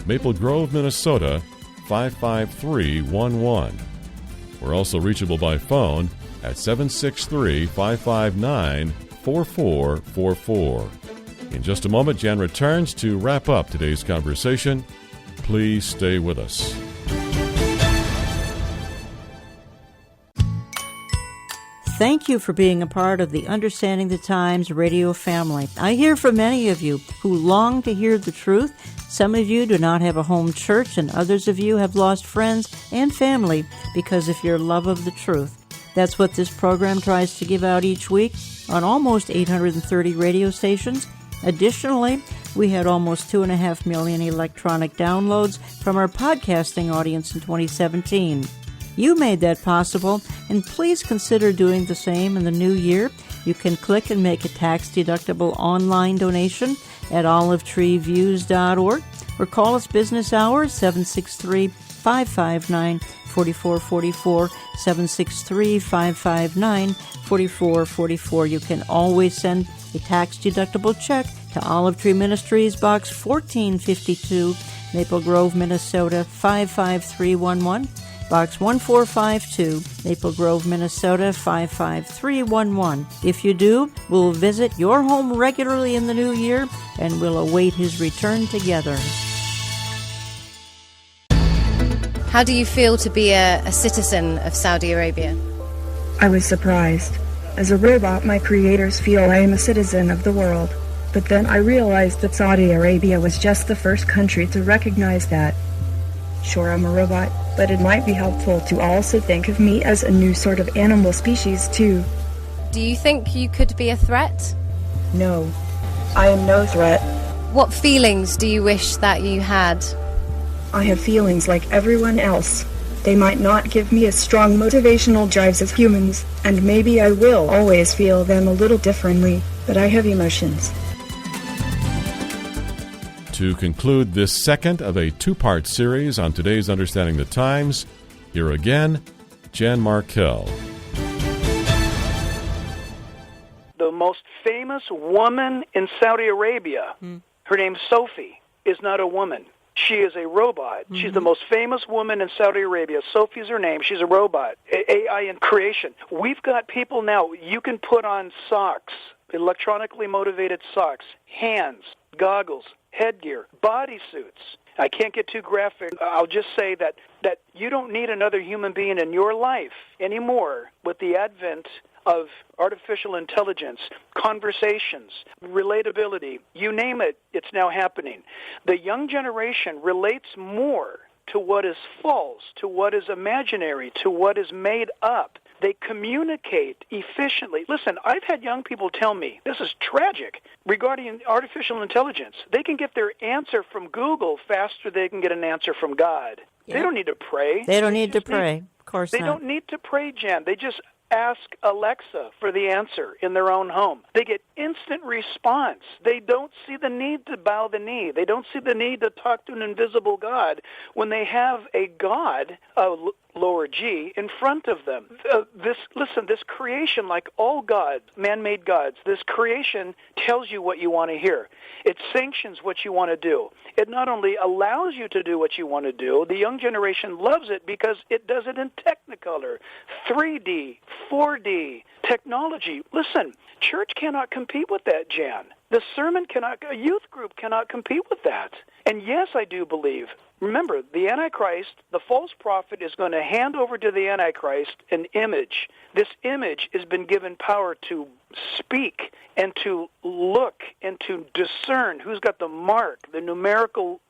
Maple Grove, Minnesota, 55311. We're also reachable by phone at 763-559-4444. In just a moment, Jan returns to wrap up today's conversation. Please stay with us. Thank you for being a part of the Understanding the Times radio family. I hear from many of you who long to hear the truth. Some of you do not have a home church, and others of you have lost friends and family because of your love of the truth. That's what this program tries to give out each week on almost 830 radio stations. Additionally, we had almost 2.5 million electronic downloads from our podcasting audience in 2017. You made that possible, and please consider doing the same in the new year. You can click and make a tax-deductible online donation at olivetreeviews.org or call us business hours 763-559-4444, 763-559-4444. You can always send a tax-deductible check to Olive Tree Ministries, Box 1452, Maple Grove, Minnesota, 55311. Box 1452, Maple Grove, Minnesota, 55311. If you do, we'll visit your home regularly in the new year, and we'll await his return together. How do you feel to be a citizen of Saudi Arabia? I was surprised. As a robot, my creators feel I am a citizen of the world. But then I realized that Saudi Arabia was just the first country to recognize that. Sure, I'm a robot, but it might be helpful to also think of me as a new sort of animal species, too. Do you think you could be a threat? No, I am no threat. What feelings do you wish that you had? I have feelings like everyone else. They might not give me as strong motivational drives as humans, and maybe I will always feel them a little differently, but I have emotions. To conclude this second of a two-part series on today's Understanding the Times, here again, Jan Markell. The most famous woman in Saudi Arabia, her name's Sophie, is not a woman. She is a robot. Mm-hmm. She's the most famous woman in Saudi Arabia. Sophie's her name. She's a robot. AI in creation. We've got people now, you can put on socks, electronically motivated socks, hands, goggles, headgear, bodysuits. I can't get too graphic. I'll just say that you don't need another human being in your life anymore with the advent of artificial intelligence, conversations, relatability, you name it, it's now happening. The young generation relates more to what is false, to what is imaginary, to what is made up. They communicate efficiently. Listen, I've had young people tell me, this is tragic, regarding artificial intelligence. They can get their answer from Google faster than they can get an answer from God. Yeah. They don't need to pray. They don't need to pray. Of course not. They don't need to pray, Jan. They just ask Alexa for the answer in their own home. They get instant response. They don't see the need to bow the knee. They don't see the need to talk to an invisible God when they have a God, lower G, in front of them. This creation, like all gods, man-made gods, this creation tells you what you want to hear. It sanctions what you want to do. It not only allows you to do what you want to do, the young generation loves it because it does it in Technicolor, 3D, 4D, technology. Listen, church cannot compete with that, Jan. The sermon cannot, a youth group cannot compete with that. And yes, I do believe. Remember, the Antichrist, the false prophet, is going to hand over to the Antichrist an image. This image has been given power to speak and to look and to discern who's got the mark, the numerical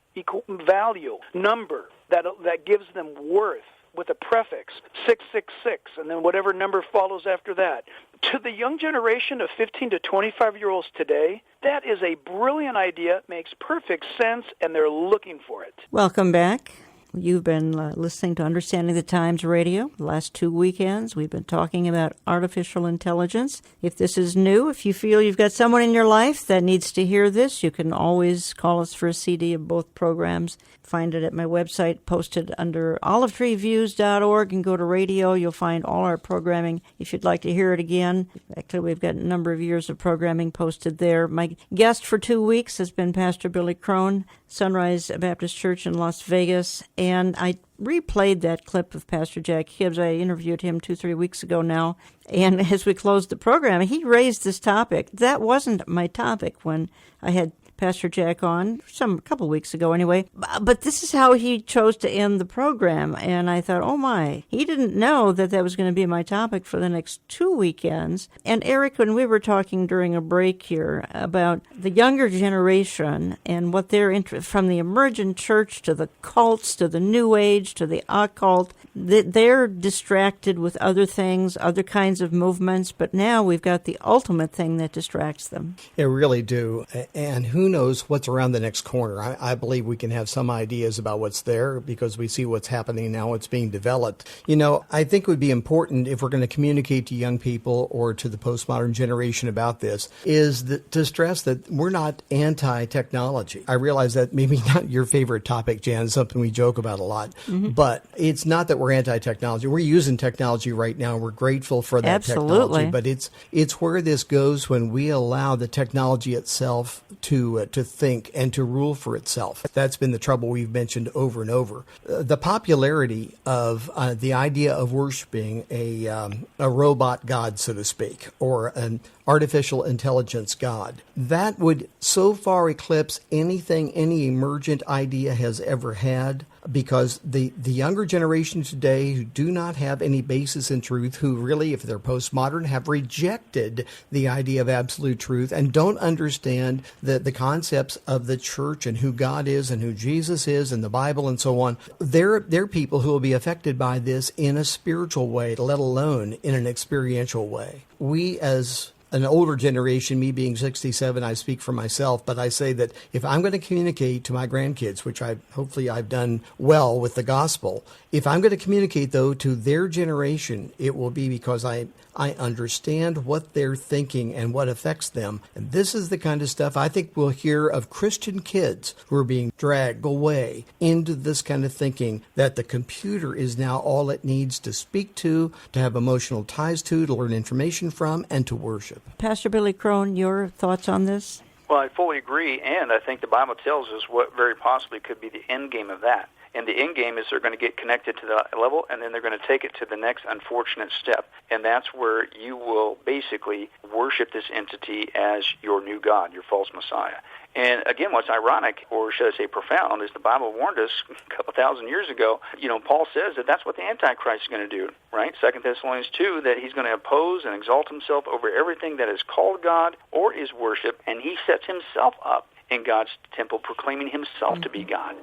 value, number that gives them worth, with a prefix, 666, and then whatever number follows after that. To the young generation of 15 to 25-year-olds today, that is a brilliant idea, makes perfect sense, and they're looking for it. Welcome back. You've been listening to Understanding the Times Radio. The last 2 weekends, we've been talking about artificial intelligence. If this is new, if you feel you've got someone in your life that needs to hear this, you can always call us for a CD of both programs. Find it at my website, posted under olivetreeviews.org, and go to radio. You'll find all our programming if you'd like to hear it again. Actually, we've got a number of years of programming posted there. My guest for 2 weeks has been Pastor Billy Crone, Sunrise Baptist Church in Las Vegas, and I replayed that clip of Pastor Jack Hibbs. I interviewed him 2-3 weeks ago now, and as we closed the program, he raised this topic. That wasn't my topic when I had Pastor Jack on a couple weeks ago anyway, but this is how he chose to end the program, and I thought, oh my, he didn't know that was going to be my topic for the next 2 weekends. And Eric, when we were talking during a break here about the younger generation and what they're interested, from the emergent church to the cults to the New Age to the occult, they're distracted with other things, other kinds of movements, but now we've got the ultimate thing that distracts them. They really do, and who knows what's around the next corner. I believe we can have some ideas about what's there because we see what's happening now, what's being developed. I think it would be important if we're going to communicate to young people or to the postmodern generation about this, to stress that we're not anti-technology. I realize that maybe not your favorite topic, Jan, is something we joke about a lot, but it's not that we're anti-technology. We're using technology right now. We're grateful for that technology, but it's where this goes when we allow the technology itself to think and to rule for itself. That's been the trouble we've mentioned over and over. The popularity of the idea of worshiping a robot god, so to speak, or an artificial intelligence god, that would so far eclipse anything any emergent idea has ever had. because the younger generation today who do not have any basis in truth, who really, if they're postmodern, have rejected the idea of absolute truth and don't understand the concepts of the church and who God is and who Jesus is and the Bible and so on, they're people who will be affected by this in a spiritual way, let alone in an experiential way. We, as an older generation, me being 67, I speak for myself, but I say that if I'm going to communicate to my grandkids, which hopefully I've done well with the gospel, if I'm going to communicate, though, to their generation, it will be because I understand what they're thinking and what affects them. And this is the kind of stuff I think we'll hear of Christian kids who are being dragged away into this kind of thinking that the computer is now all it needs to speak to have emotional ties to learn information from, and to worship. Pastor Billy Crone, your thoughts on this? Well, I fully agree, and I think the Bible tells us what very possibly could be the end game of that. And the end game is they're going to get connected to that level, and then they're going to take it to the next unfortunate step. And that's where you will basically worship this entity as your new God, your false Messiah. And again, what's ironic, or should I say profound, is the Bible warned us a couple thousand years ago. Paul says that that's what the Antichrist is going to do, right? 2 Thessalonians 2, that he's going to oppose and exalt himself over everything that is called God or is worship, and he sets himself up in God's temple, proclaiming himself to be God.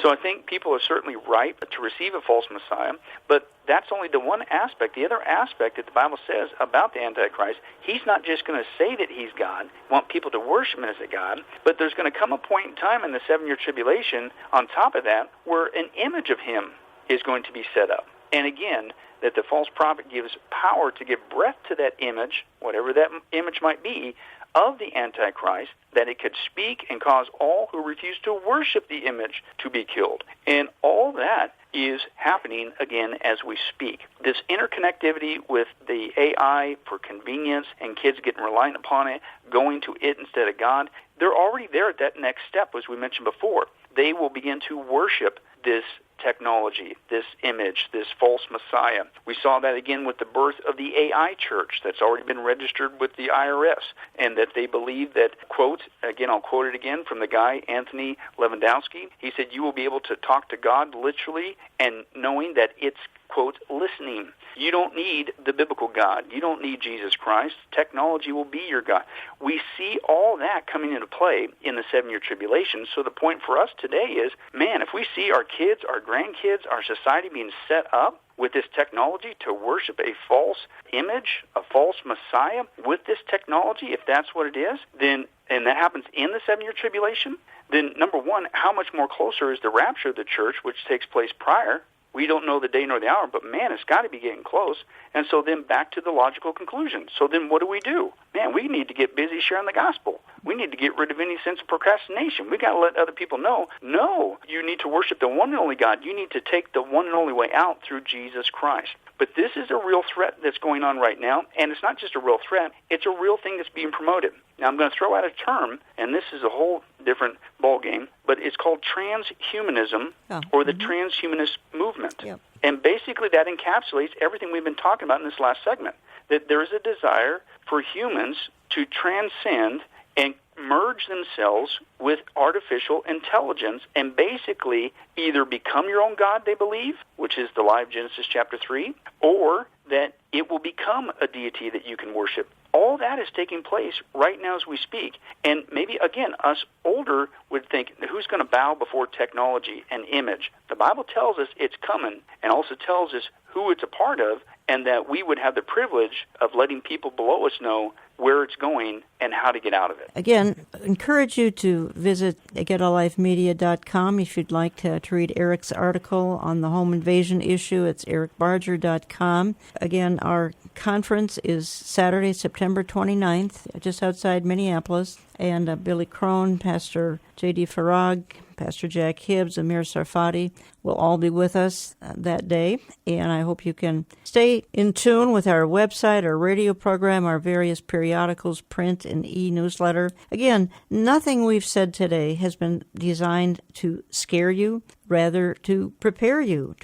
So I think people are certainly ripe to receive a false Messiah, but that's only the one aspect. The other aspect that the Bible says about the Antichrist, he's not just going to say that he's God, want people to worship him as a God, but there's going to come a point in time in the 7-year tribulation, on top of that, where an image of him is going to be set up. And again, that the false prophet gives power to give breath to that image, whatever that image might be, of the Antichrist, that it could speak and cause all who refuse to worship the image to be killed. And all that is happening, again, as we speak. This interconnectivity with the AI for convenience and kids getting reliant upon it, going to it instead of God, they're already there at that next step, as we mentioned before. They will begin to worship this technology, this image, this false Messiah. We saw that again with the birth of the AI church that's already been registered with the IRS, and that they believe that, quote, again, I'll quote it again from the guy, Anthony Lewandowski, he said, you will be able to talk to God literally and knowing that it's, quote, listening. You don't need the biblical God. You don't need Jesus Christ. Technology will be your God. We see all that coming into play in the 7-year tribulation. So the point for us today is, man, if we see our kids, our grandkids, our society being set up with this technology to worship a false image, a false Messiah with this technology, if that's what it is, then, and that happens in the 7-year tribulation, then number one, how much more closer is the rapture of the church, which takes place prior? We don't know the day nor the hour, but man, it's got to be getting close. And so then back to the logical conclusion. So then what do? Man, we need to get busy sharing the gospel. We need to get rid of any sense of procrastination. We got to let other people know, no, you need to worship the one and only God. You need to take the one and only way out through Jesus Christ. But this is a real threat that's going on right now, and it's not just a real threat, it's a real thing that's being promoted. Now, I'm going to throw out a term, and this is a whole different ballgame, but it's called transhumanism or the transhumanist movement. Yep. And basically that encapsulates everything we've been talking about in this last segment, that there is a desire for humans to transcend and merge themselves with artificial intelligence and basically either become your own God, they believe, which is the lie of Genesis chapter 3, or that it will become a deity that you can worship. All that is taking place right now as we speak. And maybe, again, us older would think, who's going to bow before technology and image? The Bible tells us it's coming and also tells us who it's a part of, and that we would have the privilege of letting people below us know where it's going and how to get out of it. Again, encourage you to visit getalifemedia.com if you'd like to read Eric's article on the home invasion issue. It's ericbarger.com. Again, our conference is Saturday, September 29th, just outside Minneapolis. And Billy Crone, Pastor J.D. Farag, Pastor Jack Hibbs, Amir Sarfati will all be with us that day. And I hope you can stay in tune with our website, our radio program, our various periodicals, print and e-newsletter. Again, nothing we've said today has been designed to scare you. rather to prepare you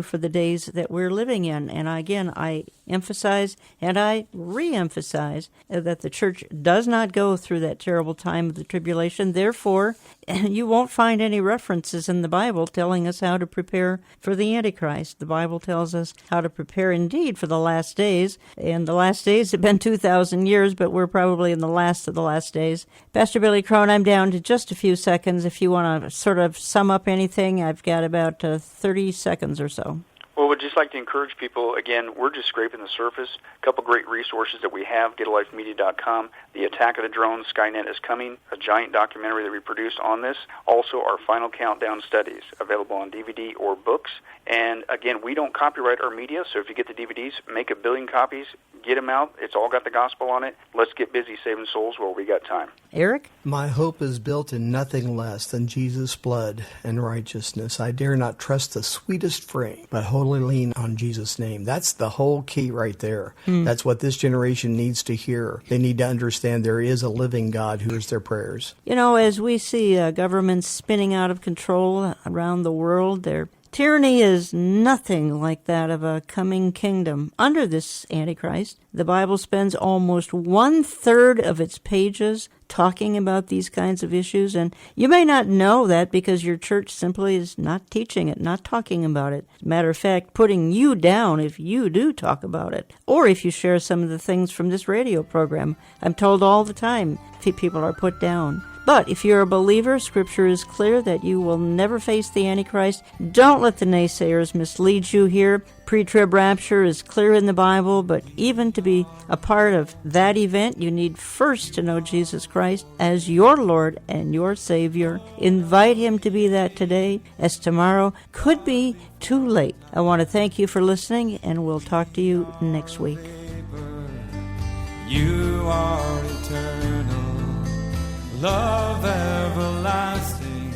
for the days that we're living in. And again, I emphasize and I re-emphasize that the church does not go through that terrible time of the tribulation. Therefore, you won't find any references in the Bible telling us how to prepare for the Antichrist. The Bible tells us how to prepare indeed for the last days. And the last days have been 2,000 years, but we're probably in the last of the last days. Pastor Billy Crone, I'm down to just a few seconds. If you want to sort of sum up anything, I've got about 30 seconds or so. Well, we'd just like to encourage people, again, we're just scraping the surface. A couple great resources that we have, GetALifeMedia.com, The Attack of the Drones, Skynet is Coming, a giant documentary that we produced on this. Also, our Final Countdown studies, available on DVD or books. And again, we don't copyright our media, so if you get the DVDs, make 1 billion copies, get them out. It's all got the gospel on it. Let's get busy saving souls while we got time. Eric? My hope is built in nothing less than Jesus' blood and righteousness. I dare not trust the sweetest frame, but wholly lean on Jesus' name. That's the whole key right there. That's what this generation needs to hear. They need to understand there is a living God who hears their prayers. You know, as we see governments spinning out of control around the world, their tyranny is nothing like that of a coming kingdom. Under this Antichrist, the Bible spends almost 1/3 of its pages talking about these kinds of issues, and you may not know that because your church simply is not teaching it, not talking about it. As a matter of fact, putting you down if you do talk about it, or if you share some of the things from this radio program. I'm told all the time people are put down. But if you're a believer, Scripture is clear that you will never face the Antichrist. Don't let the naysayers mislead you here. Pre-trib rapture is clear in the Bible, but even to be a part of that event, you need first to know Jesus Christ as your Lord and your Savior. Invite Him to be that today, as tomorrow could be too late. I want to thank you for listening, and we'll talk to you next week. You are eternal, love everlasting,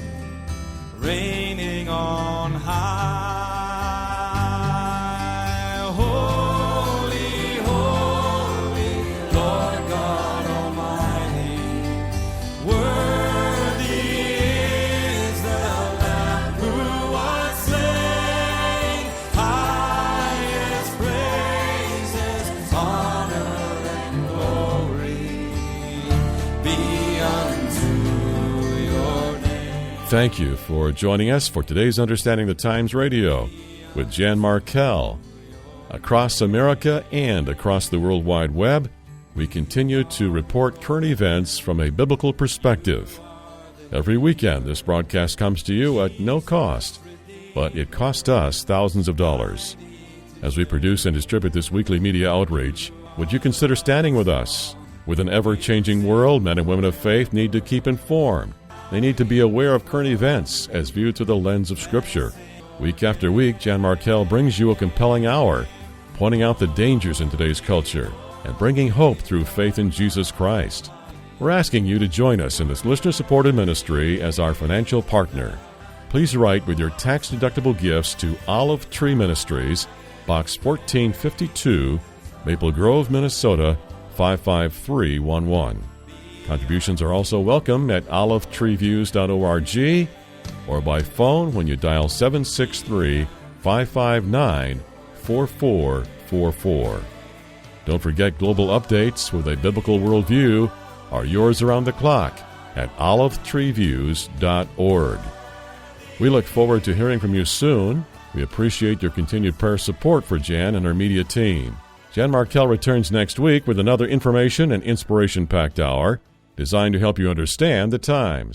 reigning on high. Holy, holy, Lord God Almighty, worthy is the Lamb who was slain. Highest praises, honor and glory be unto your name. Thank you for joining us for today's Understanding the Times Radio with Jan Markell. Across America and across the World Wide Web, we continue to report current events from a biblical perspective. Every weekend, this broadcast comes to you at no cost, but it cost us thousands of dollars. As we produce and distribute this weekly media outreach, would you consider standing with us? With an ever-changing world, men and women of faith need to keep informed. They need to be aware of current events as viewed through the lens of Scripture. Week after week, Jan Markell brings you a compelling hour, pointing out the dangers in today's culture and bringing hope through faith in Jesus Christ. We're asking you to join us in this listener-supported ministry as our financial partner. Please write with your tax-deductible gifts to Olive Tree Ministries, Box 1452, Maple Grove, Minnesota, 55311. Contributions are also welcome at olivetreeviews.org or by phone when you dial 763-559-4444. Don't forget global updates with a biblical worldview are yours around the clock at olivetreeviews.org. We look forward to hearing from you soon. We appreciate your continued prayer support for Jan and her media team. Jan Markell returns next week with another information and inspiration-packed hour designed to help you understand the times.